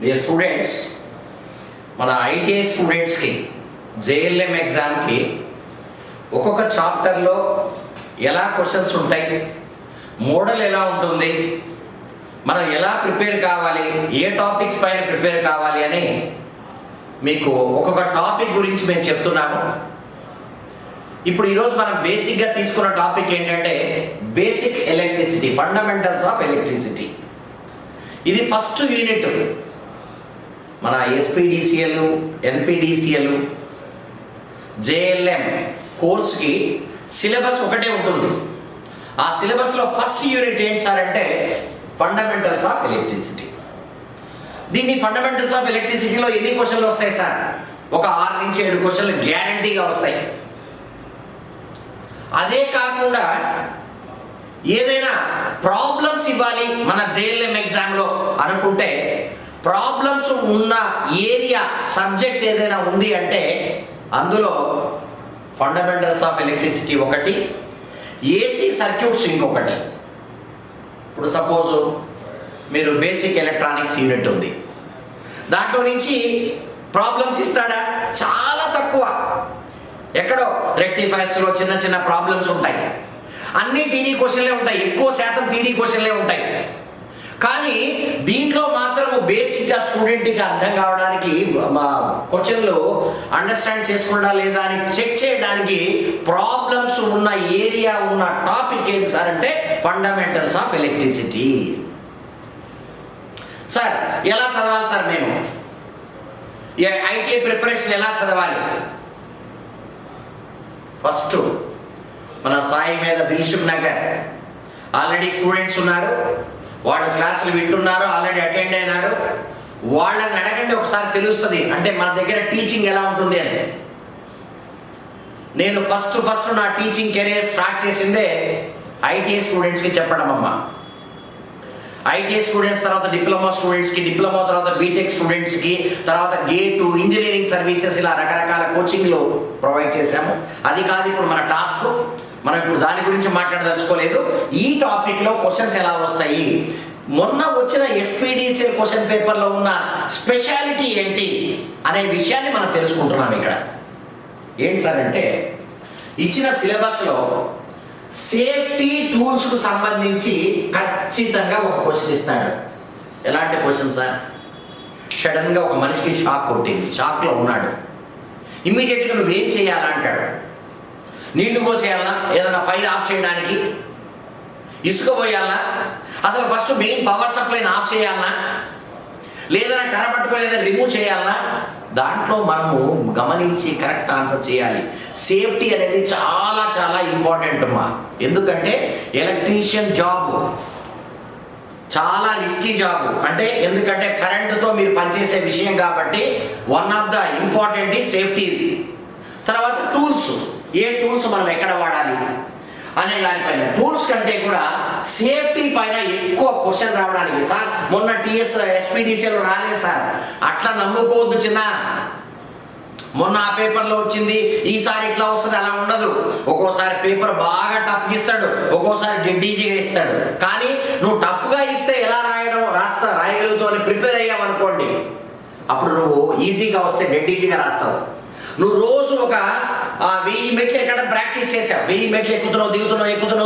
Dear students, మన ITI స్టూడెంట్స్కి JLM ఎగ్జామ్కి ఒక్కొక్క చాప్టర్లో ఎలా క్వశ్చన్స్ ఉంటాయి, మోడల్ ఎలా ఉంటుంది, మనం ఎలా ప్రిపేర్ కావాలి, ఏ టాపిక్స్ పైన ప్రిపేర్ కావాలి అని మీకు ఒక్కొక్క టాపిక్ గురించి మేము చెప్తున్నాము. ఇప్పుడు ఈరోజు మనం బేసిక్గా తీసుకున్న టాపిక్ ఏంటంటే basic electricity, fundamentals of electricity. ఇది ఫస్ట్ యూనిట్. మన ఎస్పీడీసీఎల్, ఎన్పీడీసీఎల్, జేఎల్ఎం కోర్స్కి సిలబస్ ఒకటే ఉంటుంది. ఆ సిలబస్లో ఫస్ట్ యూనిట్ ఏంటి సార్ అంటే ఫండమెంటల్స్ ఆఫ్ ఎలక్ట్రిసిటీ. దీన్ని ఫండమెంటల్స్ ఆఫ్ ఎలక్ట్రిసిటీలో ఎన్ని క్వశ్చన్లు వస్తాయి సార్? ఒక 6 నుంచి 7 క్వశ్చన్లు గ్యారంటీగా వస్తాయి. అదే కాకుండా ఏదైనా ప్రాబ్లమ్స్ ఇవ్వాలి మన జేఎల్ఎం ఎగ్జామ్లో అనుకుంటే, ప్రాబ్లమ్స్ ఉన్న ఏరియా సబ్జెక్ట్ ఏదైనా ఉంది అంటే అందులో ఫండమెంటల్స్ ఆఫ్ ఎలక్ట్రిసిటీ ఒకటి, ఏసీ సర్క్యూట్స్ ఇంకొకటి. ఇప్పుడు సపోజ్ మీరు బేసిక్ ఎలక్ట్రానిక్స్ యూనిట్ ఉంది, దాంట్లో నుంచి ప్రాబ్లమ్స్ ఇస్తాడా? చాలా తక్కువ. ఎక్కడో రెక్టిఫైర్స్లో చిన్న చిన్న ప్రాబ్లమ్స్ ఉంటాయి. అన్నీ థియరీ క్వశ్చన్లే ఉంటాయి, ఎక్కువ శాతం థియరీ క్వశ్చన్లే ఉంటాయి. కానీ దీంట్లో మాత్రం బేసిక్గా స్టూడెంట్కి అర్థం కావడానికి, క్వశ్చన్లు అండర్స్టాండ్ చేసుకున్నా లేదా అని చెక్ చేయడానికి ప్రాబ్లమ్స్ ఉన్న ఏరియా ఉన్న టాపిక్ ఏది సార్ అంటే ఫండమెంటల్స్ ఆఫ్ ఎలక్ట్రిసిటీ. సార్ ఎలా చదవాలి సార్? మేము ఐటీఐ ప్రిపరేషన్ ఎలా చదవాలి? ఫస్ట్ మన సాయి మీద దిల్సుఖ్ నగర్ ఆల్రెడీ స్టూడెంట్స్ ఉన్నారు, వాళ్ళు క్లాసులు వింటున్నారు, ఆల్రెడీ అటెండ్ అయినారు. వాళ్ళని అడగండి, ఒకసారి తెలుస్తుంది అంటే మన దగ్గర టీచింగ్ ఎలా ఉంటుంది అని. నేను ఫస్ట్ నా టీచింగ్ కెరీర్ స్టార్ట్ చేసిందే ఐటీఐ స్టూడెంట్స్కి చెప్పడం అమ్మ. ఐటీఐ స్టూడెంట్స్ తర్వాత డిప్లొమా స్టూడెంట్స్కి, డిప్లొమా తర్వాత బీటెక్ స్టూడెంట్స్కి, తర్వాత గేటు, ఇంజనీరింగ్ సర్వీసెస్, ఇలా రకరకాల కోచింగ్లు ప్రొవైడ్ చేశాము. అది కాదు ఇప్పుడు మన టాస్క్. మనం ఇప్పుడు దాని గురించి మాట్లాడదలుచుకోలేదు. ఈ టాపిక్లో క్వశ్చన్స్ ఎలా వస్తాయి, మొన్న వచ్చిన ఎస్పీడీసీఎల్ క్వశ్చన్ పేపర్లో ఉన్న స్పెషాలిటీ ఏంటి అనే విషయాన్ని మనం తెలుసుకుంటున్నాం ఇక్కడ. ఏంటి సార్ అంటే ఇచ్చిన సిలబస్లో సేఫ్టీ టూల్స్కు సంబంధించి ఖచ్చితంగా ఒక క్వశ్చన్ ఇస్తాడు. ఎలాంటి క్వశ్చన్ సార్? సడన్గా ఒక మనిషికి షాక్ కొట్టింది, షాక్లో ఉన్నాడు, ఇమ్మీడియట్గా నువ్వేం చేయాలా అంటాడు. నీళ్లు పోసేయాలన్నా, ఏదైనా ఫైర్ ఆఫ్ చేయడానికి ఇసుక పోయాలన్నా, అసలు ఫస్ట్ మెయిన్ పవర్ సప్లైని ఆఫ్ చేయాలన్నా, లేదా కర్రపట్టుకొని ఏదైనా రిమూవ్ చేయాలన్నా, దాంట్లో మనము గమనించి కరెక్ట్ ఆన్సర్ చేయాలి. సేఫ్టీ అనేది చాలా చాలా ఇంపార్టెంట్ అమ్మా. ఎందుకంటే ఎలక్ట్రీషియన్ జాబ్ చాలా రిస్కీ జాబ్. అంటే ఎందుకంటే కరెంటుతో మీరు పనిచేసే విషయం కాబట్టి వన్ ఆఫ్ ద ఇంపార్టెంట్ ఈ సేఫ్టీ. తర్వాత టూల్స్, ఏ టూల్స్ మనం ఎక్కడ వాడాలి అనే దానిపైన, టూల్స్ కంటే కూడా సేఫ్టీ పైన ఎక్కువ క్వశ్చన్ రావడానికి. సార్ మొన్న ఎస్పీడీసీలో రాలేదు సార్, అట్లా నమ్ముకోవద్దు చిన్న. మొన్న ఆ పేపర్లో వచ్చింది, ఈసారి ఇట్లా వస్తుంది, అలా ఉండదు. ఒక్కోసారి పేపర్ బాగా టఫ్గా ఇస్తాడు, ఒక్కోసారి డెడ్ ఈజీగా ఇస్తాడు. కానీ నువ్వు టఫ్గా ఇస్తే ఎలా రాయగలుగుతావు అని ప్రిపేర్ అయ్యావనుకోండి, అప్పుడు నువ్వు ఈజీగా వస్తే డెడ్ ఈజీగా రాస్తావు. నువ్వు రోజు ఒక 1000 మెట్లు ఎక్కడ ప్రాక్టీస్ చేసావు, 1000 మెట్లు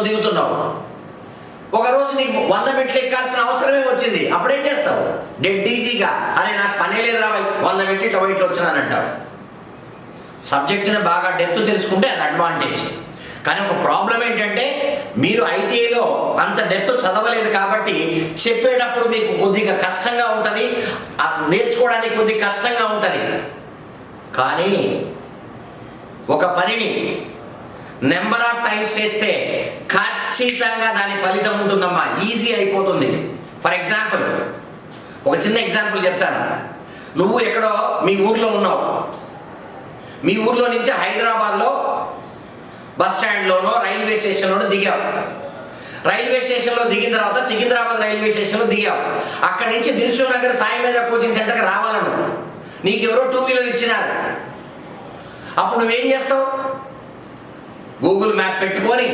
దిగుతున్నావు. ఒక రోజు నీకు 100 మెట్లు ఎక్కాల్సిన అవసరమే వచ్చింది, అప్పుడేం చేస్తావు? డెడ్ ఈజీగా అరే నాకు పనే లేదు రా 100 మెట్లు ఇట్లా వచ్చినాను అంటావు. సబ్జెక్టుని బాగా డెప్త్ తెలుసుకుంటే అది అడ్వాంటేజ్. కానీ ఒక ప్రాబ్లం ఏంటంటే మీరు ఐటీఐలో అంత డెప్త్ చదవలేదు కాబట్టి చెప్పేటప్పుడు మీకు కొద్దిగా కష్టంగా ఉంటుంది, నేర్చుకోవడానికి కొద్దిగా కష్టంగా ఉంటుంది. కానీ ఒక పనిని నెంబర్ ఆఫ్ టైమ్స్ చేస్తే ఖచ్చితంగా దాని ఫలితం ఉంటుందమ్మా, ఈజీ అయిపోతుంది. ఫర్ ఎగ్జాంపుల్ ఒక చిన్న ఎగ్జాంపుల్ చెప్తాను. నువ్వు ఎక్కడో మీ ఊర్లో ఉన్నావు, మీ ఊర్లో నుంచి హైదరాబాద్లో బస్ స్టాండ్లోనో రైల్వే స్టేషన్లోనో దిగావు. రైల్వే స్టేషన్లో దిగిన తర్వాత సికింద్రాబాద్ రైల్వే స్టేషన్లో దిగావు. అక్కడి నుంచి దిల్సుఖ్ నగర్ సాయి మీద కోచింగ్ సెంటర్కి రావాలను నీకు ఎవరో 2 వీలర్ ఇచ్చినారు. అప్పుడు నువ్వేం చేస్తావు? గూగుల్ మ్యాప్ పెట్టుకొని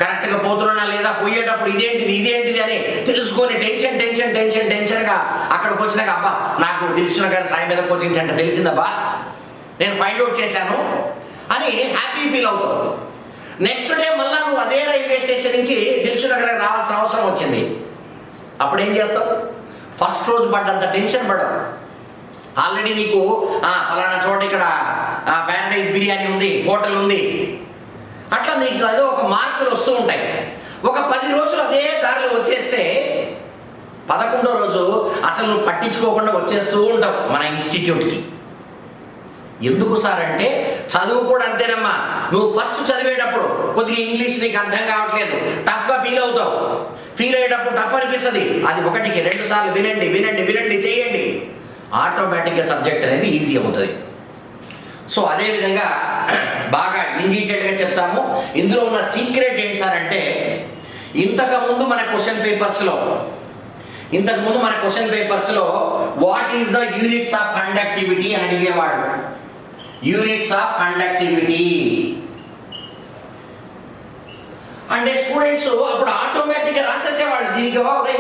కరెక్ట్గా పోతున్నానా లేదా, పోయేటప్పుడు ఇదేంటిది అని తెలుసుకొని టెన్షన్గా అక్కడికి వచ్చినాక అబ్బా నాకు దిల్సుఖ్ నగర్ సాయి మీద కోచింగ్ సెంటర్ తెలిసిందబ్బా, నేను ఫైండ్ అవుట్ చేశాను అని హ్యాపీ ఫీల్ అవుతావు. నెక్స్ట్ డే మళ్ళా నువ్వు అదే రైల్వే స్టేషన్ నుంచి దిల్సుఖ్ నగర్కి రావాల్సిన అవసరం వచ్చింది. అప్పుడు ఏం చేస్తావు? ఫస్ట్ రోజు పడ్డంత టెన్షన్ పడవు. ఆల్రెడీ నీకు ఫలానా చోట ఇక్కడ ప్యారడైజ్ బిర్యానీ ఉంది, హోటల్ ఉంది, అట్లా నీకు అదే ఒక మార్కులు వస్తూ ఉంటాయి. ఒక 10 రోజులు అదే దారిలో వచ్చేస్తే 11వ రోజు అసలు నువ్వు పట్టించుకోకుండా వచ్చేస్తూ ఉంటావు మన ఇన్స్టిట్యూట్కి. ఎందుకు సార్ అంటే చదువు కూడా అంతేనమ్మా. నువ్వు ఫస్ట్ చదివేటప్పుడు కొద్దిగా ఇంగ్లీష్ నీకు అర్థం కావట్లేదు, టఫ్గా ఫీల్ అవుతావు. ఫీల్ అయ్యేటప్పుడు టఫ్ అనిపిస్తుంది. అది 1కి 2 సార్లు వినండి చేయండి, ఆటోమేటిక్గా సబ్జెక్ట్ అనేది ఈజీ అవుతుంది. సో అదేవిధంగా బాగా ఇన్ డీటెయిల్గా చెప్తాము. ఇందులో ఉన్న సీక్రెట్ ఏంటి సార్ అంటే ఇంతకుముందు మన క్వశ్చన్ పేపర్స్లో what is the units of conductivity అని అడిగేవాడు. యూనిట్స్ ఆఫ్ కండక్టివిటీ అంటే స్టూడెంట్స్ అప్పుడు ఆటోమేటిక్గా రాసేసేవాళ్ళు, దీనికి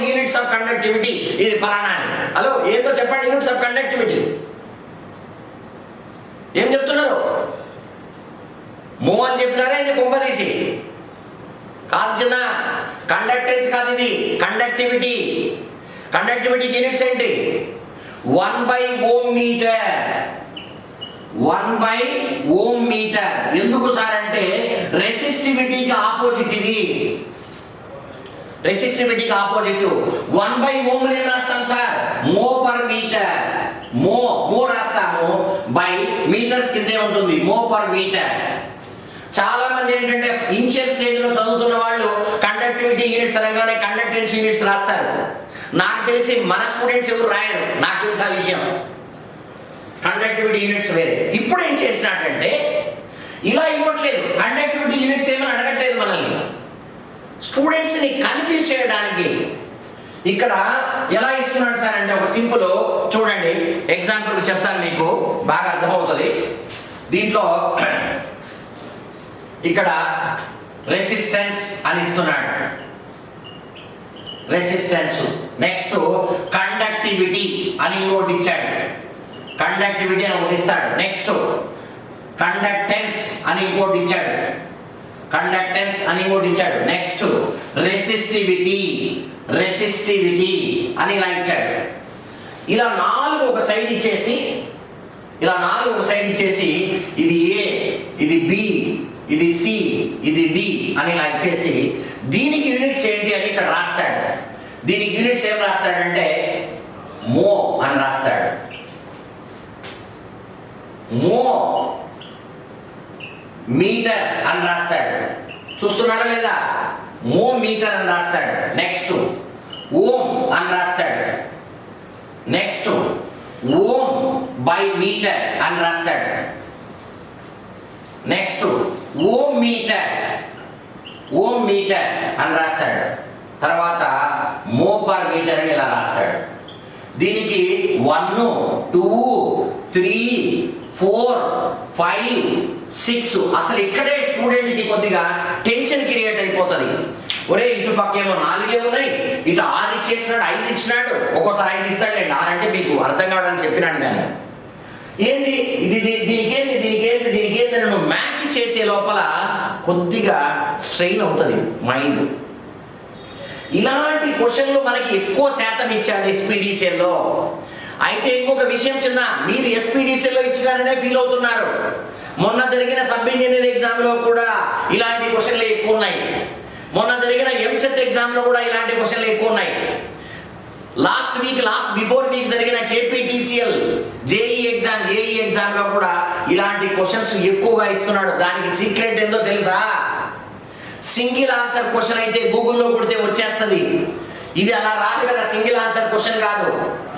యూనిట్స్ ఆఫ్ కండక్టివిటీ ఇది ఫలానా అని. హలో ఏదో చెప్పండి, యూనిట్స్ ఆఫ్ కండక్టివిటీ ఏం చెప్తున్నారు? మో అని చెప్పినారా ఇది కొంపదీసి? కాదు చిన్న, కండక్టెన్స్ కాదు ఇది, కండక్టివిటీ యూనిట్స్ ఏంటి? 1/Ohm metre. 1/Ohm మీటర్ ఎందుకు సార్ అంటే రెసిస్టివిటీకి ఆపోజిట్ ఇది. రెసిస్టివిటీకి ఆపోజిట్ 1/Ohm ఏం రాస్తాం సార్? మో పర్ మీటర్. మో రాస్తాము, బై మీటర్స్ కిందే ఉంటుంది, మో పర్ మీటర్. చాలా మంది ఏంటంటే ఇనిషియల్ స్టేజ్ లో చదువుతున్న వాళ్ళు కండక్టివిటీ యూనిట్స్ అనగానే కండక్టెన్స్ యూనిట్స్ రాస్తారు. నాకు తెలిసి మన స్టూడెంట్స్ ఎవరు రాయరు, నాకు తెలిసి ఆ విషయం. కండక్టివిటీ యూనిట్స్ వేరే. ఇప్పుడు ఏం చేసినట్టంటే ఇలా ఇవ్వట్లేదు, కండక్టివిటీ యూనిట్స్ ఏమని అడగట్లేదు మనల్ని. స్టూడెంట్స్ని కన్ఫ్యూజ్ చేయడానికి ఇక్కడ ఎలా ఇస్తున్నాడు సార్ అంటే ఒక సింపుల్ చూడండి, ఎగ్జాంపుల్ చెప్తాను మీకు బాగా అర్థమవుతుంది. దీంట్లో ఇక్కడ రెసిస్టెన్స్ అని ఇస్తున్నాడు, రెసిస్టెన్స్. నెక్స్ట్ కండక్టివిటీ అని ఇంకోటి ఇచ్చాడు, కండక్టివిటీ అని ఒకటి ఇస్తాడు. నెక్స్ట్ కండక్టెన్స్ అని ఇంకోటి ఇచ్చాడు, కండక్టెన్స్ అని ఇంకోటి ఇచ్చాడు. నెక్స్ట్ రెసిస్టివిటీ అని ఇలా ఇచ్చాడు. ఇలా 4 ఒక సైడ్ ఇచ్చేసి ఇది ఏ, ఇది బి, ఇది సి, ఇది డి అని ఇలా ఇచ్చేసి దీనికి యూనిట్స్ ఏంటి అని ఇక్కడ రాస్తాడు. దీనికి యూనిట్స్ ఏం రాస్తాడంటే మో అని రాస్తాడు. మో మీటర్ అని రాస్తాడు. చూస్తున్నారా లేదా? మో మీటర్ అని రాస్తాడు. నెక్స్ట్ ఓం అని రాస్తాడు. నెక్స్ట్ ఓం బై మీటర్ అని రాస్తాడు. నెక్స్ట్ ఓం మీటర్ అని రాస్తాడు. తర్వాత మో పర్ మీటర్ అని ఇలా రాస్తాడు. దీనికి 1, 2, 3, 4, 5, 6 అసలు ఇక్కడే స్టూడెంట్కి కొద్దిగా టెన్షన్ క్రియేట్ అయిపోతుంది. ఒరే ఇటు పక్కేమో 4 ఉన్నాయి, ఇటు 6 ఇచ్చేసినాడు, 5 ఇచ్చినాడు, ఒక్కోసారి 5 ఇస్తాడు. 6 అంటే మీకు అర్థం కావడానికి చెప్పినాడు. కానీ ఏంది ఇది, దీనికేంది నువ్వు మ్యాచ్ చేసే లోపల కొద్దిగా స్ట్రెయిన్ అవుతుంది మైండ్. ఇలాంటి క్వశ్చన్లు మనకి ఎక్కువ శాతం ఇచ్చాడు ఎస్పీడీసీలో. అయితే ఇంకొక విషయం చిన్న, మీరు ఎస్పీడీసీలో ఇచ్చినారనే ఫీల్ అవుతున్నారు. మొన్న జరిగిన సబ్ ఇంజనీర్ ఎగ్జామ్లో కూడా ఇలాంటి క్వశ్చన్లు ఎక్కువ ఉన్నాయి. మొన్న జరిగిన ఎంసెట్ ఎగ్జామ్లో కూడా ఇలాంటి క్వశ్చన్లు ఎక్కువ ఉన్నాయి. లాస్ట్ బిఫోర్ వీక్ జరిగిన కేపీటీసీఎల్ జేఈ ఎగ్జామ్లో కూడా ఇలాంటి క్వశ్చన్స్ ఎక్కువగా ఇస్తున్నాడు. దానికి సీక్రెట్ ఏందో తెలుసా? సింగిల్ ఆన్సర్ క్వశ్చన్ అయితే గూగుల్లో కొడితే వచ్చేస్తుంది. ఇది అలా రాదు కదా, సింగిల్ ఆన్సర్ క్వశ్చన్ కాదు.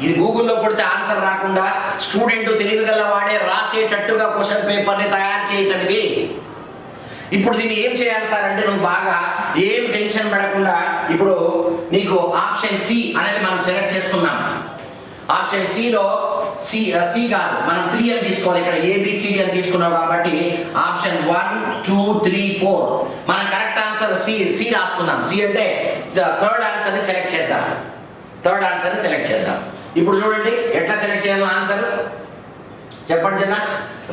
ఇది గూగుల్లో కొడితే ఆన్సర్ రాకుండా స్టూడెంట్ తెలివిగల వాడే రాసేటట్టుగా క్వశ్చన్ పేపర్ని తయారు చేయటానికి. ఇప్పుడు దీన్ని ఏం చేయాలి సార్ అంటే నువ్వు బాగా ఏం టెన్షన్ పడకుండా ఇప్పుడు నీకు ఆప్షన్ సి అనేది మనం సెలెక్ట్ చేసుకున్నాం. ఆప్షన్ సిలో సి కాదు, మనం 3 అని తీసుకోవాలి. ఇక్కడ ఏబిసిడి అని తీసుకున్నాం కాబట్టి ఆప్షన్ 1, 2, 3, 4 మన కరెక్ట్ ఆన్సర్ ఆన్సర్ సి రాసుకున్నాం. సి అంటే థర్డ్ ఆన్సర్ని సెలెక్ట్ చేద్దాం. ఇప్పుడు చూడండి ఎట్లా సెలెక్ట్ చేయాలో ఆన్సర్ చెప్పండి చిన్న.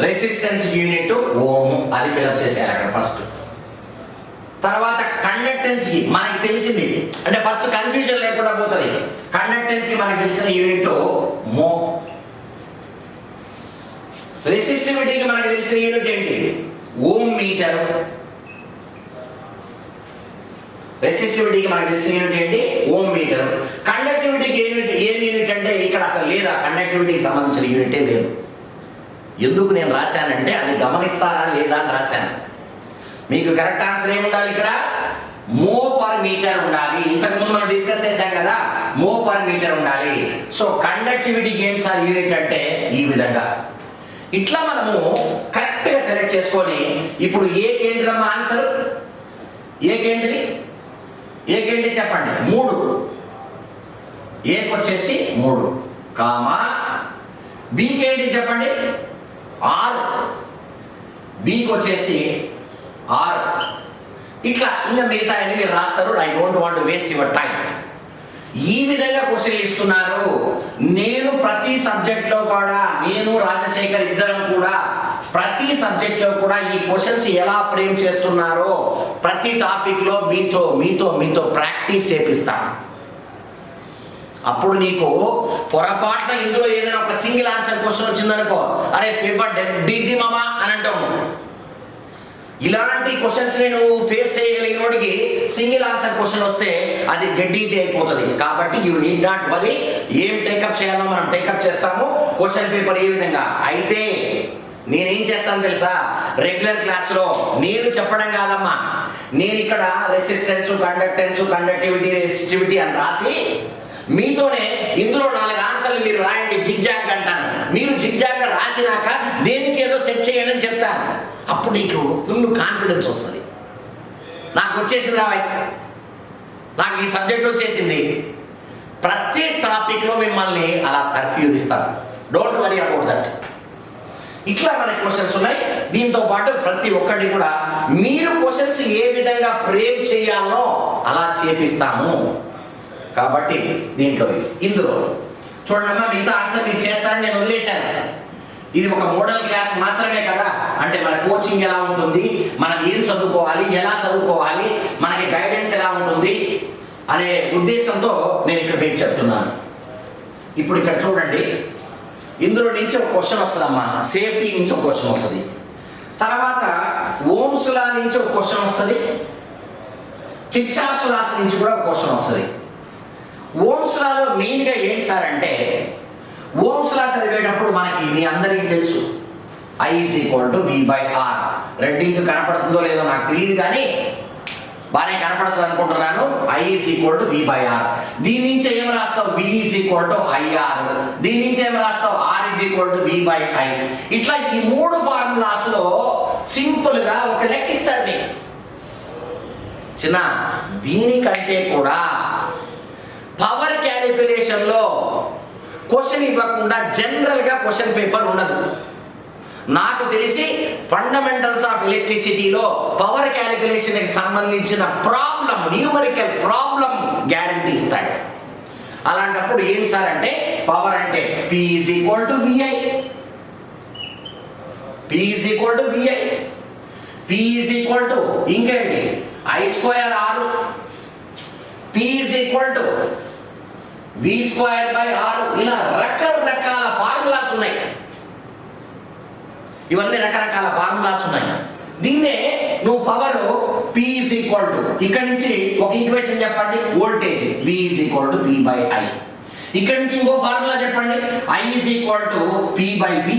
రెసిస్టెన్స్ యూనిట్ ఓము, అది ఫిలప్ చేసేయాలి అక్కడ ఫస్ట్. తర్వాత కండక్టెన్సీ మనకి తెలిసింది, అంటే ఫస్ట్ కన్ఫ్యూజన్ లేకుండా పోతుంది. కండక్టెన్సీ మనకి తెలిసిన యూనిట్ మో. రెసిస్టివిటీకి మనకి తెలిసిన యూనిట్ ఏంటి? Ohm metre. రెసిస్టివిటీకి మనకి తెలిసిన యూనిట్ ఏంటి? Ohm metre. కండక్టివిటీకి ఏం యూనిట్ అంటే ఇక్కడ అసలు లేదా, కండక్టివిటీకి సంబంధించిన యూనిటే లేదు. ఎందుకు నేను రాశానంటే అది గమనిస్తారా లేదా అని రాశాను. మీకు కరెక్ట్ ఆన్సర్ ఏముండాలి ఇక్కడ? మో పర్ మీటర్ ఉండాలి. ఇంతకుముందు మనం డిస్కస్ చేశాం కదా, మో పర్ మీటర్ ఉండాలి. సో కండక్టివిటీకి ఏం సార్ యూనిట్ అంటే ఈ విధంగా. ఇట్లా మనము కరెక్ట్గా సెలెక్ట్ చేసుకొని ఇప్పుడు ఏకేంటిదమ్మా ఆన్సర్? ఏకేంటిది చెప్పండి? 3. ఏకి వచ్చేసి 3 కామా. బీకి ఏంటి చెప్పండి? 6. బీకి వచ్చేసి 6. ఇట్లా ఇంకా మిగతా అన్ని మీరు రాస్తారు. I don't want to waste your time. ఈ విధంగా క్వశ్చన్లు ఇస్తున్నారు. నేను ప్రతి సబ్జెక్ట్లో కూడా, నేను రాజశేఖర్ ఇద్దరం కూడా ప్రతి సబ్జెక్ట్లో కూడా ఈ క్వశ్చన్స్ ఎలా ఫ్రేమ్ చేస్తున్నారో ప్రతి టాపిక్లో మీతో ప్రాక్టీస్ చేపిస్తాను. అప్పుడు నీకు పొరపాటున ఇందులో ఏదైనా ఒక సింగిల్ ఆన్సర్ క్వశ్చన్ వచ్చిందనుకో, అరే పేపర్ డీజీ మామా అని అంటాము. ఇలాంటి క్వశ్చన్స్ నువ్వు ఫేస్ చేయగలిగినోడికి సింగిల్ ఆన్సర్ క్వశ్చన్ వస్తే అది డెడ్ ఈజీ అయిపోతుంది. కాబట్టి యూ నీడ్ నాట్ వరీ. ఏం టేకప్ చేయాలో మనం టేకప్ చేస్తాము. క్వశ్చన్ పేపర్ ఏ విధంగా అయితే నేనేం చేస్తాను తెలుసా? రెగ్యులర్ క్లాస్లో నేను చెప్పడం కాదమ్మా, నేను ఇక్కడ రెసిస్టెన్స్, కండక్టెన్స్, కండక్టివిటీ, రెసిస్టివిటీ అని రాసి మీతోనే ఇందులో 4 ఆన్సర్లు మీరు రాయండి జిగ్జాగ్ అంటాను. మీరు జిగ్జాగ్ రాసినాక దేనికి ఏదో సెట్ చేయండి అని చెప్తాను. అప్పుడు నీకు ఫుల్ కాన్ఫిడెన్స్ వస్తుంది. నాకు వచ్చేసింది రావాయి, నాకు ఈ సబ్జెక్ట్ వచ్చేసింది. ప్రతి టాపిక్లో మిమ్మల్ని అలా తర్ఫ్యూదిస్తాను. Don't worry about that. ఇట్లా మన క్వశ్చన్స్ ఉన్నాయి. దీంతో పాటు ప్రతి ఒక్కటి కూడా మీరు క్వశ్చన్స్ ఏ విధంగా ఫ్రేమ్ చేయాలో అలా చేపిస్తాము. కాబట్టి దీంట్లో ఇందులో చూడమ్మా, మిగతా ఆన్సర్ మీరు చేస్తారని నేను వదిలేశాను. ఇది ఒక మోడల్ క్లాస్ మాత్రమే కదా. అంటే మన కోచింగ్ ఎలా ఉంటుంది, మనం ఏం చదువుకోవాలి, ఎలా చదువుకోవాలి, మనకి గైడెన్స్ ఎలా ఉంటుంది అనే ఉద్దేశంతో నేను ఇక్కడ మీకు చెప్తున్నాను. ఇప్పుడు ఇక్కడ చూడండి, ఇందులో నుంచి ఒక క్వశ్చన్ వస్తుందమ్మా. సేఫ్టీ నుంచి ఒక క్వశ్చన్ వస్తుంది. తర్వాత ఓమ్స్ లా నుంచి ఒక క్వశ్చన్ వస్తుంది. కిర్చాఫ్స్ లాస్ నుంచి కూడా ఒక క్వశ్చన్ వస్తుంది. ఓమ్స్ లాలో మెయిన్గా ఏంటి సార్ అంటే, ఓమ్స్ లా చదివేటప్పుడు మనకి మీ అందరికీ తెలుసు I = V/R. రెడ్డింగ్ కనపడుతుందో లేదో నాకు తెలియదు, కానీ బాగానే కనపడుతుంది అనుకుంటున్నాను. I = V/R. దీని నుంచి ఏం రాస్తావు? V = IR. దీని నుంచి ఏం రాస్తావు? R = V/I. ఇట్లా ఈ 3 ఫార్ములాస్లో సింపుల్గా ఒక లెక్కిస్తాడు మీకు చిన్న. దీనికంటే కూడా పవర్ క్యాలిక్యులేషన్లో క్వశ్చన్ ఇవ్వకుండా జనరల్గా క్వశ్చన్ పేపర్ ఉండదు. నాకు తెలిసి ఫండమెంటల్స్ ఆఫ్ ఎలక్ట్రిసిటీలో పవర్ క్యాలిక్యులేషన్కి సంబంధించిన ప్రాబ్లం, న్యూమరికల్ ప్రాబ్లం గ్యారంటీ ఇస్తాడు. అలాంటప్పుడు ఏం సార్ అంటే, పవర్ అంటే P = VI. P ఇంకేంటి I²R. P V²/R. ఇలా రకరకాల ఫార్ములాస్ ఉన్నాయి. ఇవన్నీ రకరకాల ఫార్ములాస్ ఉన్నాయి. దీన్నే నువ్వు పవర్ P ఇక్కడ నుంచి ఒక ఈక్వేషన్ చెప్పండి, వోల్టేజ్ V = P/I. ఇక్కడ నుంచి ఇంకో ఫార్ములా చెప్పండి, I = P/V.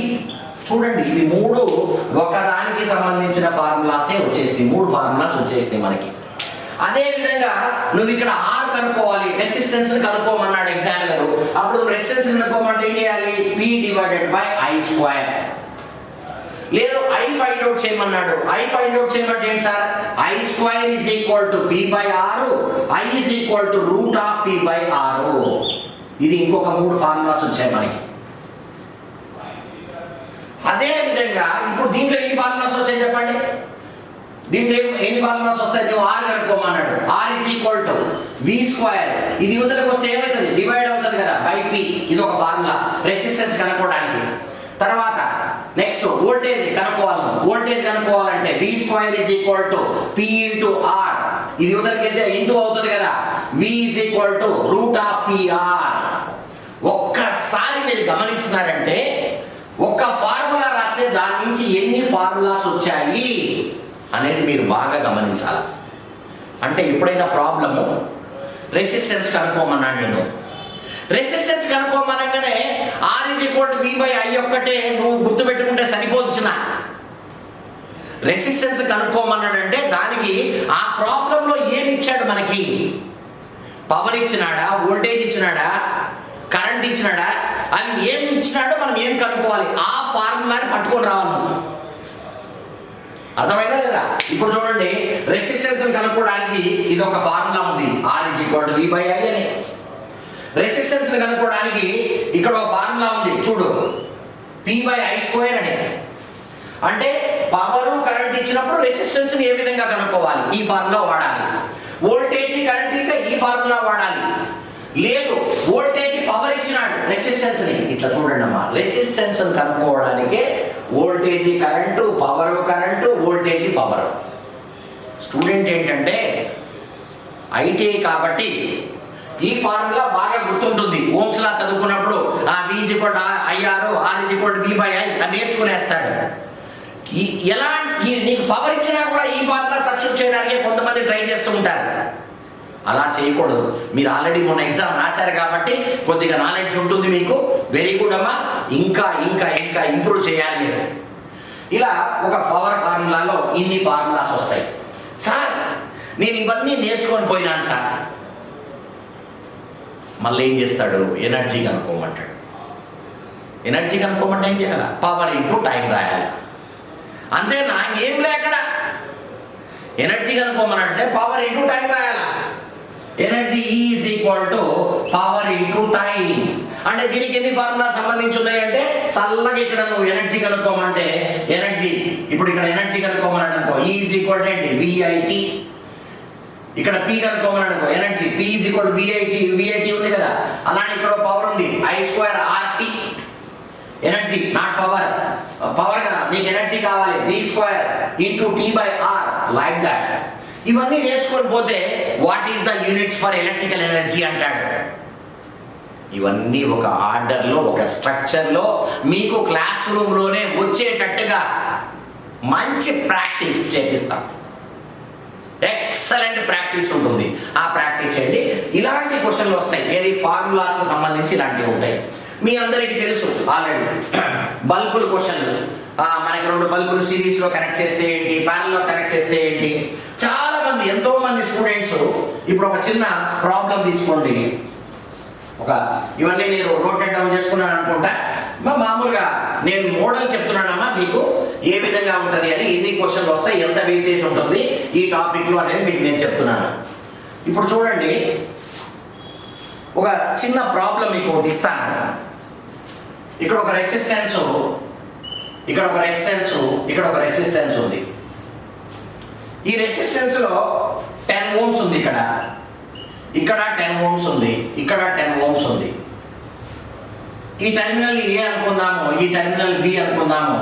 చూడండి, ఇవి 3 ఒకదానికి సంబంధించిన ఫార్ములాసే వచ్చేసింది. 3 ఫార్ములాస్ వచ్చేసినాయి మనకి. అదే విధంగా నువ్వు ఇక్కడ R కనుక్కోవాలి, రెసిస్టెన్స్ కనుక్కోమన్నాడు ఎగ్జామినర్. అప్పుడు రెసిస్టెన్స్ కనుక్కోమంటే ఏం చేయాలి? P/I². లేదు I ఫైండ్ అవుట్ చేయమన్నాడు. I ఫైండ్ అవుట్ చేయమంటే ఏంటి sir? I² = P/R. I = √P/R. ఇది ఇంకొక 3 ఫార్ములాస్ వచ్చాయి మనకి. అదే విధంగా ఇప్పుడు దీంట్లో ఎన్ని ఫార్ములాస్ వచ్చాయి చెప్పండి? దీంట్లో ఎన్ని ఫార్ములాస్ వస్తాయి? నువ్వు ఆర్ కనుక్కోమన్నాడు. R is equal to V square. ఇది యువతలకు వస్తే ఏమవుతుంది? డివైడ్ అవుతుంది కదా బై పి. ఇది ఒక ఫార్ములా రెసిస్టెన్స్ కనుక్కోవడానికి. తర్వాత నెక్స్ట్ వోల్టేజ్ కనుక్కోవాలి. వోల్టేజ్ కనుక్కోవాలంటే V square is equal to P into R. ఇది యువతలకి వెళ్తే ఇంటూ అవుతుంది కదా. V is equal to root of PR. ఒక్కసారి మీరు గమనించినారంటే ఒక్క ఫార్ములా రాస్తే దాని నుంచి ఎన్ని ఫార్ములాస్ వచ్చాయి అనేది మీరు బాగా గమనించాలి. అంటే ఎప్పుడైనా ప్రాబ్లము రెసిస్టెన్స్ కనుక్కోమన్నాను నేను. రెసిస్టెన్స్ కనుక్కోమనగానే R is equal to V by I ఒక్కటే నువ్వు గుర్తుపెట్టుకుంటే సరిపోతున్నా. రెసిస్టెన్స్ కనుక్కోమన్నాడంటే దానికి ఆ ప్రాబ్లంలో ఏమి ఇచ్చాడు మనకి? పవర్ ఇచ్చినాడా, వోల్టేజ్ ఇచ్చినాడా, కరెంట్ ఇచ్చినాడా, అవి ఏం ఇచ్చినాడో మనం ఏం కనుక్కోవాలి. ఆ ఫార్ములాని పట్టుకొని రావాలి. అర్థమైందా లేదా? ఇప్పుడు చూడండి, రెసిస్టెన్స్ కనుక్కోవడానికి ఇది ఒక ఫార్ములా ఉంది, R is equal to V by I అని. రెసిస్టెన్స్ కనుక్కోవడానికి ఇక్కడ ఒక ఫార్ములా ఉంది చూడు, పి బై ఐ స్క్వేర్ అని. అంటే పవర్ కరెంట్ ఇచ్చినప్పుడు రెసిస్టెన్స్ ఏ విధంగా కనుక్కోవాలి? ఈ ఫార్ములా వాడాలి. వోల్టేజ్ కరెంట్ ఇస్తే ఈ ఫార్ములా వాడాలి. లేదు, వోల్టేజ్ పవర్ ఇచ్చినాడు రెసిస్టెన్స్ ని. ఇట్లా చూడండి అమ్మా, రెసిస్టెన్స్ కనుక్కోవడానికే voltage current, power current, voltage power. Student ఏంటంటే ఐటీఐ కాబట్టి ఈ ఫార్ములా బాగా గుర్తుంటుంది. ఓమ్స్ లా చదువుకున్నప్పుడు V is equal to IR, R is equal to V by I అని నేర్చుకునేస్తాడు. ఎలా నీకు పవర్ ఇచ్చినా కూడా ఈ ఫార్ములా సబ్స్టిట్యూట్ చేయడానికి కొంతమంది ట్రై చేస్తూ ఉంటారు. అలా చేయకూడదు. మీరు ఆల్రెడీ మొన్న ఎగ్జామ్ రాశారు కాబట్టి కొద్దిగా నాలెడ్జ్ ఉంటుంది మీకు. వెరీ గుడ్ అమ్మా. ఇంకా ఇంకా ఇంకా ఇంప్రూవ్ చేయాలి మీరు. ఇలా ఒక పవర్ ఫార్ములాలో ఇన్ని ఫార్ములాస్ వస్తాయి. సార్ నేను ఇవన్నీ నేర్చుకొని పోయినాను సార్. మళ్ళీ ఏం చేస్తాడు? ఎనర్జీ కనుక్కోమంటాడు. ఎనర్జీ కనుక్కోమంటే ఏం చేయాలి? పవర్ ఇంటూ టైం రాయాలి. అంతేనా? ఏం లేకడ ఎనర్జీ కనుక్కోమనంటే పవర్ ఇంటూ టైం రాయాలా. Energy is equal to power into time. అంటే దీనికి ఎన్ని ఫార్ములా సంబంధించి ఉన్నాయంటే చల్లగా ఇక్కడ నువ్వు ఎనర్జీ కనుక్కోమంటే ఎనర్జీ, ఇప్పుడు ఇక్కడ ఎనర్జీ కనుక్కోమన్నాడు అనుకో, ఈజ్ ఈక్వల్ ఏంటి? విఐటి. ఇక్కడ పి కనుక్కోమన్నాడు అనుకో, energy P is equal VIT. VIT ఉంది కదా, అలానే ఇక్కడ పవర్ ఉంది, I square RT. Energy not power. Power నీకు ఎనర్జీ కావాలి, V square into T by R, like that. ఇవన్నీ నేర్చుకొని పోతే what is the units for electrical energy అంటాడు. ఇవన్నీ ఒక ఆర్డర్లో, ఒక స్ట్రక్చర్లో మీకు క్లాస్ రూమ్లోనే వచ్చేటట్టుగా మంచి ప్రాక్టీస్ చేపిస్తాం. ఎక్సలెంట్ ప్రాక్టీస్ ఉంటుంది. ఆ ప్రాక్టీస్ చేయండి. ఇలాంటి క్వశ్చన్లు వస్తాయి. ఏది? ఫార్ములాస్కి సంబంధించి ఇలాంటివి ఉంటాయి. మీ అందరికీ తెలుసు ఆల్రెడీ బల్బుల క్వశ్చన్లు. మనకి 2 బల్బులు సిరీస్లో కనెక్ట్ చేస్తే ఏంటి, ప్యానల్లో కనెక్ట్ చేస్తే ఏంటి. చాలా మంది, ఎంతో మంది స్టూడెంట్స్ ఇప్పుడు ఒక చిన్న ప్రాబ్లం తీసుకోండి. ఇవన్నీ మీరు నోటెడ్ డౌన్ చేసుకున్నాను అనుకుంటా. మామూలుగా నేను మోడల్ చెప్తున్నానమ్మా మీకు ఏ విధంగా ఉంటుంది అని. ఎన్ని క్వశ్చన్లు వస్తాయి, ఎంత వెయిటేజ్ ఉంటుంది ఈ టాపిక్లో అనేది మీకు నేను చెప్తున్నాను. ఇప్పుడు చూడండి, ఒక చిన్న ప్రాబ్లం మీకు ఒకటి ఇస్తాను. ఇక్కడ ఒక రెసిస్టెన్స్, ఇక్కడ ఒక రెసిస్టెన్స్, ఇక్కడ ఒక రెసిస్టెన్స్ ఉంది. ఈ రెసిస్టెన్స్ లో 10 ఓమ్స్ ఉంది. ఇక్కడ 10 ఓమ్స్ ఉంది, ఇక్కడ 10 ఓమ్స్ ఉంది. ఈ టెర్మినల్ ఏ అనుకుందాము, ఈ టెర్మినల్ బి అనుకుందాము.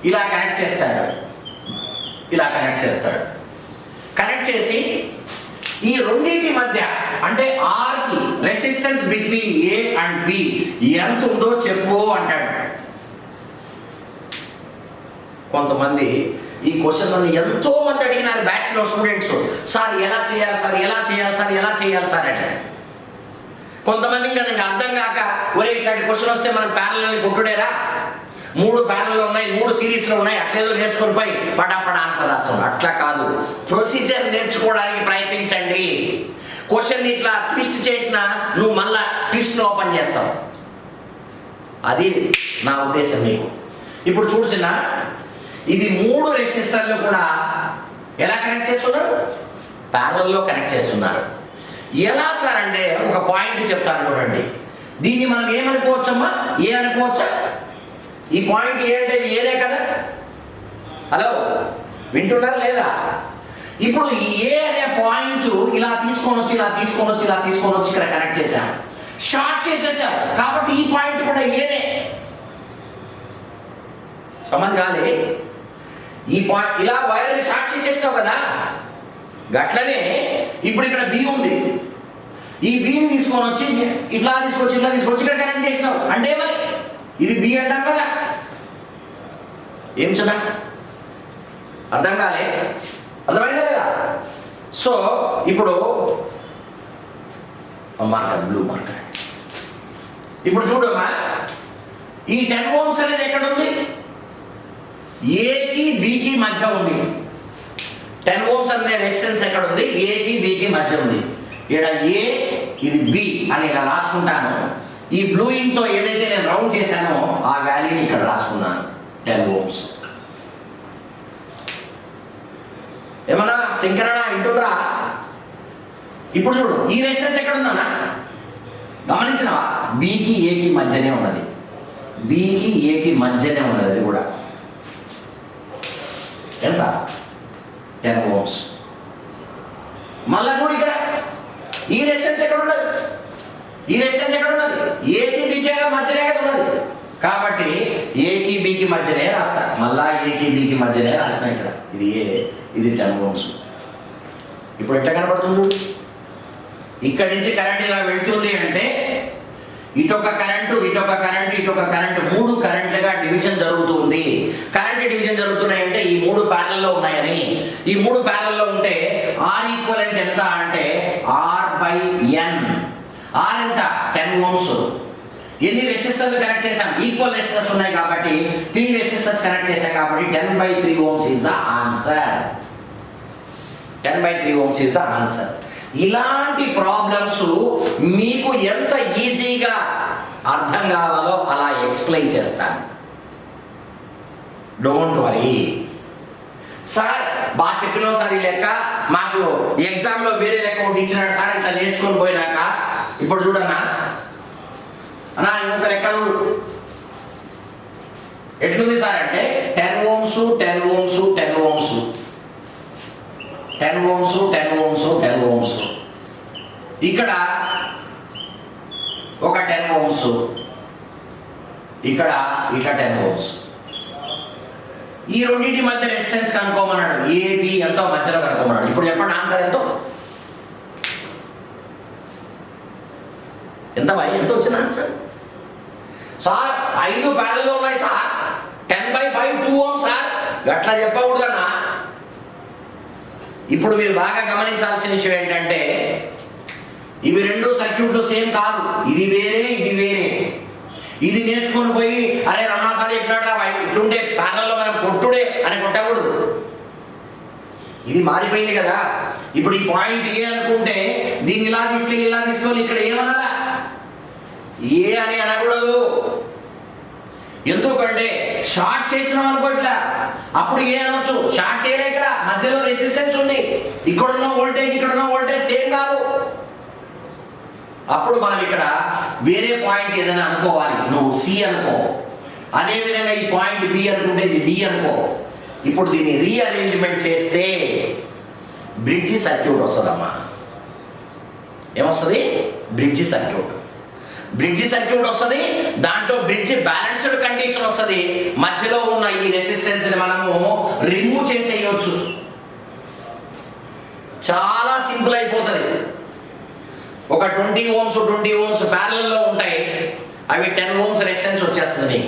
ఇలా కనెక్ట్ చేస్తాడు, ఇలా కనెక్ట్ చేస్తాడు. కనెక్ట్ చేసి ఈ రెండింటి మధ్య అంటే ఆర్ కి resistance between A and B ఎంత ఉందో చెప్పు అంటాడు. కొంతమంది ఈ క్వశ్చన్ ఎంతో మంది అడిగినారు బ్యాచ్ లో స్టూడెంట్స్. సార్ ఎలా చేయాలి సార్, ఎలా చేయాలి సార్, ఎలా చేయాలి సార్ అని. కొంతమంది ఇంకా అర్థం కాక, ఒరే ఇట్లాంటి క్వశ్చన్ వస్తే మనం ప్యానల్ కొట్టుడేరా, 3 ప్యానల్లో ఉన్నాయి, 3 సిరీస్లో ఉన్నాయి, అట్లేదో నేర్చుకొని పోయి పటాపట ఆన్సర్ రాస్తాం. అట్లా కాదు, ప్రొసీజర్ నేర్చుకోవడానికి ప్రయత్నించండి. క్వశ్చన్ ఇట్లా ట్విస్ట్ చేసినా నువ్వు మళ్ళా ట్విస్ట్ ఓపెన్ చేస్తావు. అది నా ఉద్దేశం మీకు. ఇప్పుడు చూసిన ఇవి 3 రెసిస్టర్లు కూడా ఎలా కనెక్ట్ చేస్తున్నారు? ప్యారల్లో కనెక్ట్ చేస్తున్నారు. ఎలా సార్ అంటే ఒక పాయింట్ చెప్తాను చూడండి. దీన్ని మనం ఏమనుకోవచ్చమ్మా? ఏ అనుకోవచ్చా? ఈ పాయింట్ ఏ అంటే ఏనే కదా. హలో, వింటున్నారా లేదా? ఇప్పుడు ఏ అనే పాయింట్ ఇలా తీసుకొని వచ్చి ఇక్కడ కనెక్ట్ చేశాం, షార్ట్ చేసేసాం. కాబట్టి ఈ పాయింట్ కూడా ఏనే. సమజ్ కాలే? ఈ పాయింట్ ఇలా వైర్ని షార్ట్ చేసేస్తావు కదా, గట్లనే ఇప్పుడు ఇక్కడ బి ఉంది. ఈ బిని తీసుకొని వచ్చి ఇట్లా తీసుకొచ్చి ఇక్కడ కనెక్ట్ చేసినావు అంటే మరి ఇది బి అంటాం కదా. ఏం చూడ అర్థం కాలే? అర్థమైందా లేదా? సో ఇప్పుడు మార్కర్, బ్లూ మార్కర్. ఇప్పుడు చూడమ్మా, ఈ 10 ohms అనేది ఎక్కడ ఉంది? ఏకి బికి మధ్య ఉంది. 10 ohms అనే రెసిస్టెన్స్ ఎక్కడ ఉంది? ఏకి బికి మధ్య ఉంది. ఇక్కడ ఏ, ఇది బి అని ఇలా రాసుకుంటాను. ఈ బ్లూయింగ్తో ఏదైతే నేను రౌండ్ చేశానో ఆ వాల్యూని ఇక్కడ రాసుకున్నాను, 10 ohms. ఏమన్నా శంకరణ ఇంటురా? ఇప్పుడు చూడు, ఈ రెసిస్టెన్స్ ఎక్కడ ఉందన్నా గమనించినవా? బికి ఏకి మధ్యనే ఉన్నది, బికి ఏకి మధ్యనే ఉన్నది. అది కూడా ఎంత? 10 ohms. మళ్ళా చూడు ఇక్కడ ఈ రెసిస్టెన్స్ ఎక్కడ ఉన్నది? ఈ రెసిస్టెన్స్ ఎక్కడ ఉన్నది? ఏకి బికి మధ్యనే కదా ఉన్నది. కాబట్టి ఏకి బికి మధ్యనే రాస్తా. మళ్ళా ఏకి బికి మధ్యనే రాసిన ఇక్కడ. ఇది ఏ, ఇది 10 ohms. ఇప్పుడు ఎట్లా కనపడుతుంది? ఇక్కడి నుంచి కరెంట్ ఇలా వెళ్తుంది అంటే ఇటొక కరెంటు, ఇటొక కరెంటు, ఇటొక కరెంటు, 3 కరెంట్లుగా డివిజన్ జరుగుతుంది. కరెంట్ డివిజన్ జరుగుతున్నాయంటే ఈ 3 ప్యారల్లో ఉన్నాయని. ఈ 3 ప్యారల్లో ఉంటే ఆర్ ఈక్వలెంట్ ఎంత అంటే R/N. ఆర్ ఎంత? 10 ohms. ఎన్ని రెసిస్టర్లు కనెక్ట్ చేశాం? ఈక్వల్ రెసిస్టర్స్ ఉన్నాయి కాబట్టి 3 రెసిస్టర్స్ కనెక్ట్ చేశాం కాబట్టి 10/3 ohms is the answer. 10/3 ohms is the answer. ఇలాంటి ప్రాబ్లమ్స్ మీకు ఎంత ఈజీగా అర్థం కావాలో అలా ఎక్స్ప్లెయిన్ చేస్తాను. Don't worry. సార్ బాగా చెప్పినాం సార్, ఈ లెక్క మాకు ఎగ్జామ్లో వేరే లెక్క ఒకటి ఇచ్చినాడు సార్, ఇట్లా నేర్చుకొని పోయినాక ఇప్పుడు చూడన్నా అన్నా ఇంకొక లెక్క ఎట్లుంది సార్ అంటే 10 ohms 10 ohms 10 ohms 10 ohms 10 ohms 10 ohms. ఇక్కడ ఒక 10 ohms, ఇక్కడ 10 ohms. ఈ రెండింటి మధ్య రెసిస్టెన్స్ కనుక్కోమన్నాడు. ఏబి ఎంతో మధ్యలో కనుక్కోమన్నాడు. ఇప్పుడు చెప్పండి ఆన్సర్ ఎంతో? ఎంత వచ్చిన ఆన్సర్? సార్ 5 ప్యారల్లో ఉన్నాయి సార్, 10/5 2 ohms సార్, గట్లా చెప్పకూడదన్నా. ఇప్పుడు మీరు బాగా గమనించాల్సిన విషయం ఏంటంటే ఇవి 2 సర్క్యూట్లు సేమ్ కాదు. ఇది వేరే, ఇది వేరే. ఇది నేర్చుకొని పోయి అరే రమణాసారి చెప్పినట్టు ఇట్లుండే ప్యానల్లో మనం కొట్టుడే అని కొట్టకూడదు. ఇది మారిపోయింది కదా. ఇప్పుడు ఈ పాయింట్ ఏ అనుకుంటే దీన్ని ఇలా తీసుకెళ్ళి ఇక్కడ ఏమన్నారా? ఏ అని అనకూడదు. ఎందుకంటే షార్ట్ చేసినాం అనుకో ఇట్లా, అప్పుడు ఏ అనొచ్చు? షార్ట్ చేయలే, ఇక్కడ మధ్యలో రెసిస్టెన్స్ ఉంది, ఇక్కడున్న వోల్టేజ్ సేమ్ కాదు. అప్పుడు మనం ఇక్కడ వేరే పాయింట్ ఏదైనా అనుకోవాలి. నువ్వు సి అనుకో, అదేవిధంగా ఈ పాయింట్ బి అనుకుంటే ఇది డి అనుకో. ఇప్పుడు దీన్ని రీఅరేంజ్మెంట్ చేస్తే బ్రిడ్జి సర్క్యూట్ వస్తుందమ్మా. ఏమొస్తుంది? బ్రిడ్జి సర్క్యూట్ వస్తుంది. దాంట్లో బ్రిడ్జి బ్యాలెన్స్డ్ కండిషన్ వస్తుంది. మధ్యలో ఉన్న ఈ రెసిస్టెన్స్ ని మనము రిమూవ్ చేసేయచ్చు. చాలా సింపుల్ అయిపోతుంది. ఒక 20 ohms ప్యారలల్లో ఉంటాయి, అవి 10 ohms రెసిస్టెన్స్ వచ్చేస్తుంది.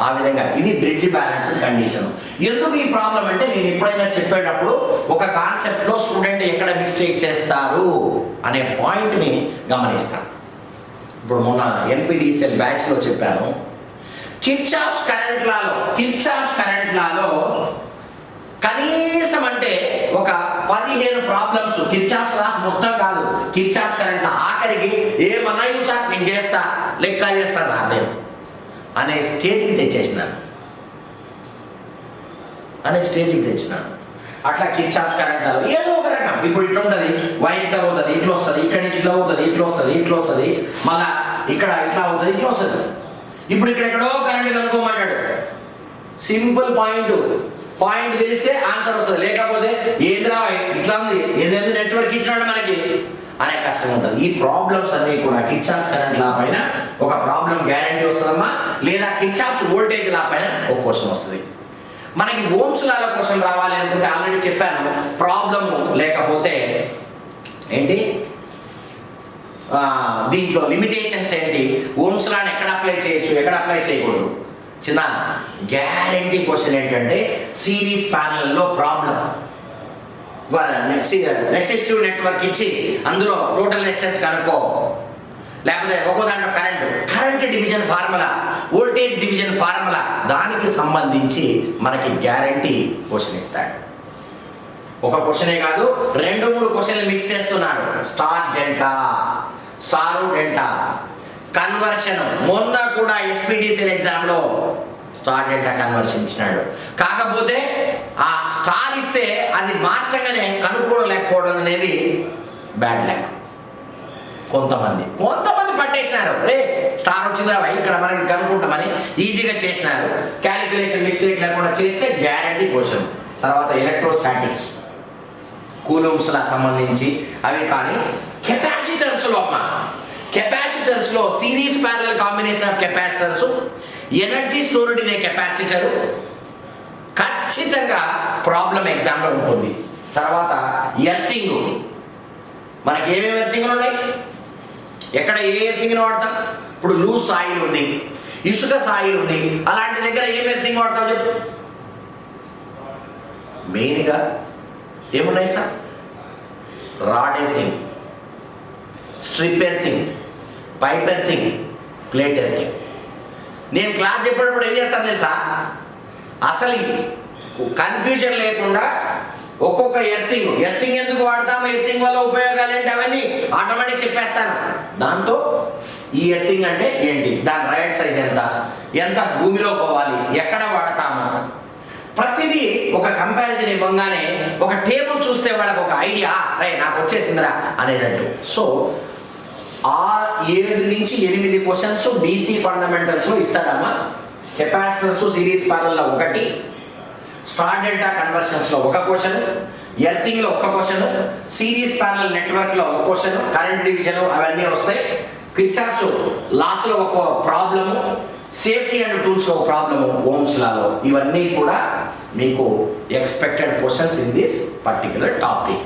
ఆ విధంగా ఇది బ్రిడ్జ్ బ్యాలెన్స్డ్ కండిషన్. ఎందుకు ఈ ప్రాబ్లం అంటే నేను ఎప్పుడైనా చెప్పేటప్పుడు ఒక కాన్సెప్ట్లో స్టూడెంట్ ఎక్కడ మిస్టేక్ చేస్తారు అనే పాయింట్ని గమనిస్తాను. ఇప్పుడు మొన్న ఎన్పిడిసిఎల్ బ్యాచ్లో చెప్పాను, కిర్చాఫ్స్ కరెంట్ లాలో కనీసం అంటే ఒక 15 ప్రాబ్లమ్స్, కిర్చాఫ్స్ లాస్ మొత్తం కాదు, కిర్చాఫ్స్ కరెంట్ లా ఆఖరికి ఏమన్నాయి సార్ నేను చేస్తా, లెక్క చేస్తా సార్ నేను అనే స్టేజ్కి తెచ్చేసినాను. అట్లా కిర్చాఫ్స్ కరెంట్ లాలో ఏదో ఒక రకం. ఇప్పుడు ఇట్లా ఉంటుంది, వైర్ ఇట్లా పోతుంది, ఇట్లా వస్తుంది, ఇక్కడి నుంచి ఇట్లా పోతుంది, ఇట్లా వస్తుంది, మళ్ళా ఇక్కడ ఇట్లా అవుతుంది, ఇట్లా వస్తుంది. ఇప్పుడు ఇక్కడ ఎక్కడో కరెంట్ కనుక్కోమన్నాడు. సింపుల్ పాయింట్, పాయింట్ తెలిస్తే ఆన్సర్ వస్తుంది, లేకపోతే ఏంద్రా ఇట్లా ఉంది, ఏదైనా నెట్వర్క్ ఇచ్చినాడు మనకి అనే కష్టం ఉంటుంది. ఈ ప్రాబ్లమ్స్ అన్నీ కూడా కిర్చాఫ్ కరెంట్ లా పైన ఒక ప్రాబ్లం గ్యారంటీ వస్తుందమ్మా, లేదా కిర్చాఫ్ వోల్టేజ్ లా పైన ఒక క్వశ్చన్ వస్తుంది. మనకి ఓమ్స్ లాలో క్వశ్చన్ రావాలి అనుకుంటే ఆల్రెడీ చెప్పాను, ప్రాబ్లము లేకపోతే ఏంటి దీంట్లో లిమిటేషన్స్ ఏంటి, ఓమ్స్ లాని ఎక్కడ అప్లై చేయొచ్చు, ఎక్కడ అప్లై చేయకూడదు. చిన్న గ్యారంటీ క్వశ్చన్ ఏంటంటే సిరీస్ ప్యానల్లో ప్రాబ్లం, రెసిస్టివ్ నెట్వర్క్ ఇచ్చి అందులో టోటల్ రెసిస్టెన్స్ కనుక్కో, లేకపోతే ఒక్కో దాంట్లో current division formula, voltage division formula, దానికి సంబంధించి మనకి గ్యారంటీ క్వశ్చన్ ఇస్తాడు. ఒక క్వశ్చనే కాదు, 2-3 క్వశ్చన్లు మిక్స్ చేస్తున్నాడు. Star delta, star delta conversion, మొన్న కూడా ఎస్పీడీసీ ఎగ్జామ్లో స్టార్ డెల్టా కన్వర్షన్ ఇచ్చినాడు. కాకపోతే ఆ స్టార్ ఇస్తే అది మార్చగానే కనుక్కోలేకపోవడం అనేది బ్యాడ్ లక్. కొంతమంది పట్టేసినారు, రే స్టార్ వచ్చిందా ఇక్కడ మనకి కనుక్కుంటామని ఈజీగా చేసినారు. క్యాలిక్యులేషన్ మిస్టేక్ లేకుండా చేస్తే గ్యారంటీ క్వశ్చన్. తర్వాత ఎలక్ట్రోస్టాటిక్స్, కూలూమ్స్లా సంబంధించి అవి. కానీ కెపాసిటర్స్లో series parallel combination of capacitors, energy stored in a capacitor ఖచ్చితంగా ప్రాబ్లం ఎగ్జామ్లో ఉంటుంది. తర్వాత ఎర్తింగ్, మనకి ఏమేమి ఎర్తింగ్లు ఉన్నాయి, ఎక్కడ ఏ ఎర్తింగ్ని వాడతాం? ఇప్పుడు లూజ్ సాయిల్ ఉంది, ఇసుక సాయిల్ ఉంది, అలాంటి దగ్గర ఏం ఎర్తింగ్ వాడతాం చెప్పు? మెయిన్గా ఏమున్నాయి sir? Rod earthing, strip earthing, pipe earthing, plate earthing. నేను క్లాస్ చెప్పేటప్పుడు ఏం చేస్తాను తెలుసా, అసలు కన్ఫ్యూజన్ లేకుండా ఒక్కొక్క ఎర్తింగ్ ఎందుకు వాడతాము, ఎర్తింగ్ వల్ల ఉపయోగాలు ఏంటి అవన్నీ ఆటోమేటిక్ చెప్పేస్తాను. దాంతో ఈ ఎర్తింగ్ అంటే ఏంటి, దాని రైట్ సైజ్ ఎంత భూమిలో పోవాలి, ఎక్కడ వాడతాము, ప్రతిదీ ఒక కంపారిజన్ ఇవ్వగానే ఒక టేబుల్ చూస్తే వాళ్ళకి ఒక ఐడియా, రే నాకు వచ్చేసిందిరా అనేటట్టు. సో 7 నుంచి 8 క్వశ్చన్స్ డీసీ ఫండమెంటల్స్లో ఇస్తాడమ్మా. కెపాసిటర్స్ సిరీస్ ప్యారల్లో 1, స్టార్ డెల్టా కన్వర్షన్స్లో 1 క్వశ్చన్, ఎర్తింగ్లో 1 క్వశ్చన్, సిరీస్ ప్యారలల్ నెట్వర్క్లో 1 క్వశ్చన్, కరెంట్ డివిజన్ అవన్నీ వస్తాయి. కిర్చాఫ్స్ లాస్లో 1 ప్రాబ్లము, సేఫ్టీ అండ్ టూల్స్లో 1 ప్రాబ్లము, ఓమ్స్ లాలో. ఇవన్నీ కూడా మీకు expected questions in this particular topic.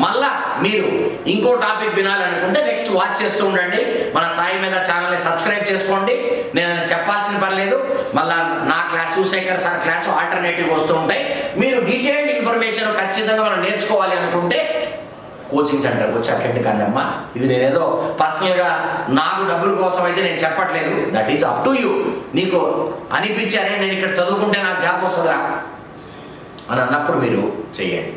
మళ్ళా మీరు ఇంకో టాపిక్ వినాలనుకుంటే నెక్స్ట్ వాచ్ చేస్తూ ఉండండి. మన సాయి మీద ఛానల్ని సబ్స్క్రైబ్ చేసుకోండి. నేను చెప్పాల్సిన పర్లేదు, మళ్ళా నా class, Shekhar sir class alternative వస్తూ ఉంటాయి. మీరు డీటెయిల్డ్ ఇన్ఫర్మేషన్ ఖచ్చితంగా మనం నేర్చుకోవాలి అనుకుంటే కోచింగ్ సెంటర్కి వచ్చి అటెండ్ కండి అమ్మా. ఇది నేనేదో పర్సనల్గా నాకు డబ్బుల కోసం అయితే నేను చెప్పట్లేదు. That is up to you. నీకు అనిపించారే నేను ఇక్కడ చదువుకుంటే నాకు జాబ్ వస్తుందిరా అని అన్నప్పుడు మీరు చేయండి.